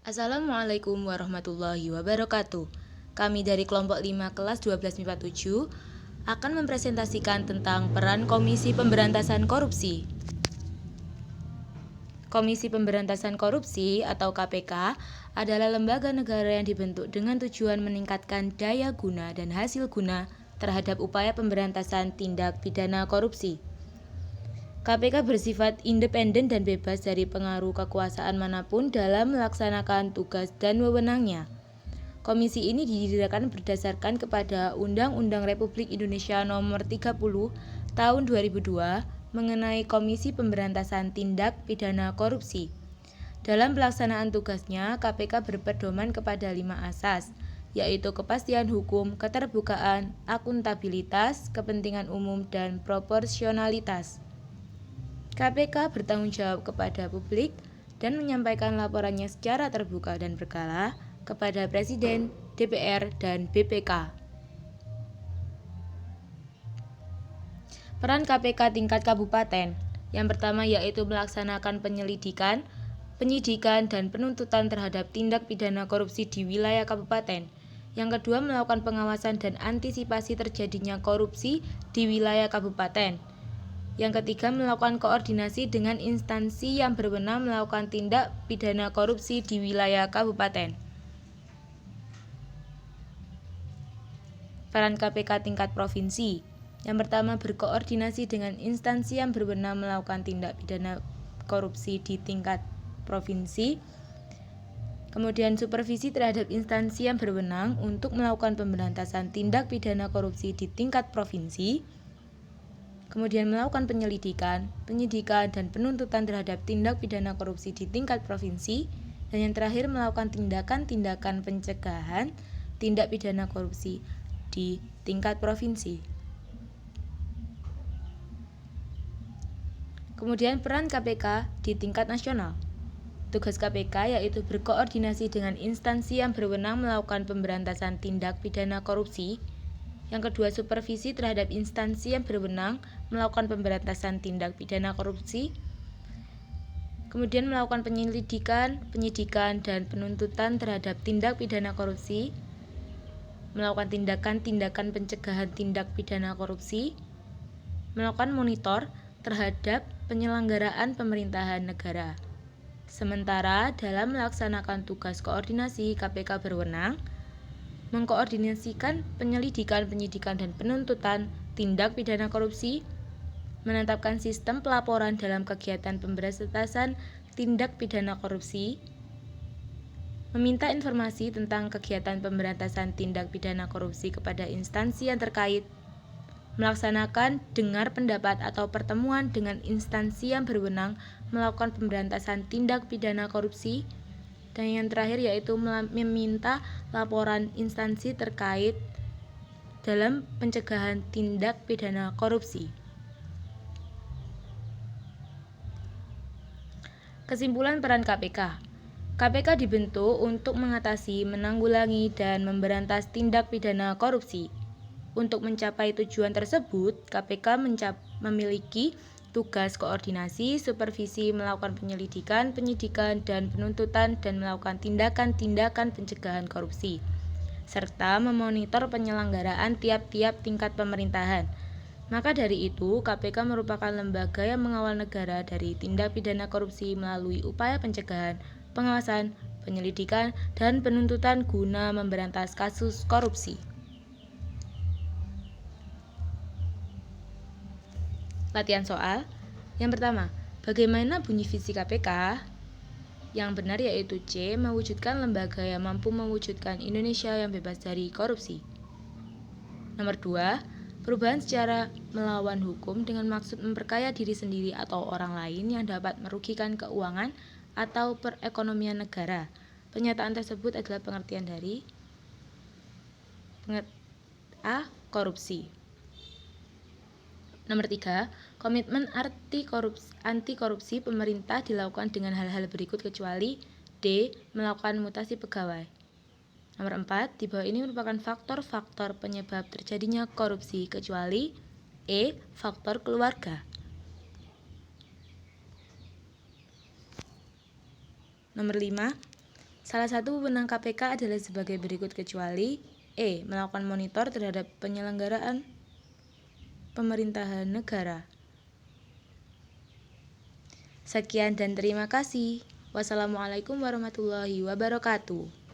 Assalamualaikum warahmatullahi wabarakatuh. Kami dari kelompok 5 kelas 12 MIPA 7 akan mempresentasikan tentang peran Komisi Pemberantasan Korupsi. Komisi Pemberantasan Korupsi atau KPK adalah lembaga negara yang dibentuk dengan tujuan meningkatkan daya guna dan hasil guna terhadap upaya pemberantasan tindak pidana korupsi. KPK bersifat independen dan bebas dari pengaruh kekuasaan manapun dalam melaksanakan tugas dan wewenangnya. Komisi ini didirikan berdasarkan kepada Undang-Undang Republik Indonesia Nomor 30 Tahun 2002 mengenai Komisi Pemberantasan Tindak Pidana Korupsi. Dalam pelaksanaan tugasnya, KPK berpedoman kepada 5 asas, yaitu kepastian hukum, keterbukaan, akuntabilitas, kepentingan umum, dan proporsionalitas. KPK bertanggung jawab kepada publik dan menyampaikan laporannya secara terbuka dan berkala kepada Presiden, DPR, dan BPK. Peran KPK tingkat kabupaten. Yang pertama yaitu melaksanakan penyelidikan, penyidikan, dan penuntutan terhadap tindak pidana korupsi di wilayah kabupaten. Yang kedua melakukan pengawasan dan antisipasi terjadinya korupsi di wilayah kabupaten. Yang ketiga, melakukan koordinasi dengan instansi yang berwenang melakukan tindak pidana korupsi di wilayah kabupaten. Peran KPK tingkat provinsi. Yang pertama, berkoordinasi dengan instansi yang berwenang melakukan tindak pidana korupsi di tingkat provinsi. Kemudian, supervisi terhadap instansi yang berwenang untuk melakukan pemberantasan tindak pidana korupsi di tingkat provinsi. Kemudian melakukan penyelidikan, penyidikan, dan penuntutan terhadap tindak pidana korupsi di tingkat provinsi. Dan yang terakhir melakukan tindakan-tindakan pencegahan tindak pidana korupsi di tingkat provinsi. Kemudian peran KPK di tingkat nasional. Tugas KPK yaitu berkoordinasi dengan instansi yang berwenang melakukan pemberantasan tindak pidana korupsi. Yang kedua, supervisi terhadap instansi yang berwenang melakukan pemberantasan tindak pidana korupsi. Kemudian melakukan penyelidikan, penyidikan, dan penuntutan terhadap tindak pidana korupsi. Melakukan tindakan-tindakan pencegahan tindak pidana korupsi. Melakukan monitor terhadap penyelenggaraan pemerintahan negara. Sementara dalam melaksanakan tugas koordinasi, KPK berwenang mengkoordinasikan penyelidikan, penyidikan, dan penuntutan tindak pidana korupsi, menetapkan sistem pelaporan dalam kegiatan pemberantasan tindak pidana korupsi, meminta informasi tentang kegiatan pemberantasan tindak pidana korupsi kepada instansi yang terkait, melaksanakan dengar pendapat atau pertemuan dengan instansi yang berwenang melakukan pemberantasan tindak pidana korupsi, dan yang terakhir yaitu meminta laporan instansi terkait dalam pencegahan tindak pidana korupsi. Kesimpulan peran KPK. KPK dibentuk untuk mengatasi, menanggulangi, dan memberantas tindak pidana korupsi. Untuk mencapai tujuan tersebut, KPK memiliki tugas koordinasi, supervisi, melakukan penyelidikan, penyidikan, dan penuntutan, dan melakukan tindakan-tindakan pencegahan korupsi, serta memonitor penyelenggaraan tiap-tiap tingkat pemerintahan. Maka dari itu, KPK merupakan lembaga yang mengawal negara dari tindak pidana korupsi melalui upaya pencegahan, pengawasan, penyelidikan, dan penuntutan guna memberantas kasus korupsi. Latihan soal. Yang pertama, bagaimana bunyi visi KPK? Yang benar yaitu C, mewujudkan lembaga yang mampu mewujudkan Indonesia yang bebas dari korupsi. Nomor 2, perubahan secara melawan hukum dengan maksud memperkaya diri sendiri atau orang lain yang dapat merugikan keuangan atau perekonomian negara. Pernyataan tersebut adalah pengertian dari A. Korupsi. Nomor 3, komitmen anti korupsi pemerintah dilakukan dengan hal-hal berikut kecuali D. Melakukan mutasi pegawai. Nomor 4, di bawah ini merupakan faktor-faktor penyebab terjadinya korupsi kecuali E. Faktor keluarga. Nomor 5, Salah satu wewenang KPK adalah sebagai berikut kecuali melakukan monitor terhadap penyelenggaraan pemerintahan negara. Sekian dan terima kasih. Wassalamualaikum warahmatullahi wabarakatuh.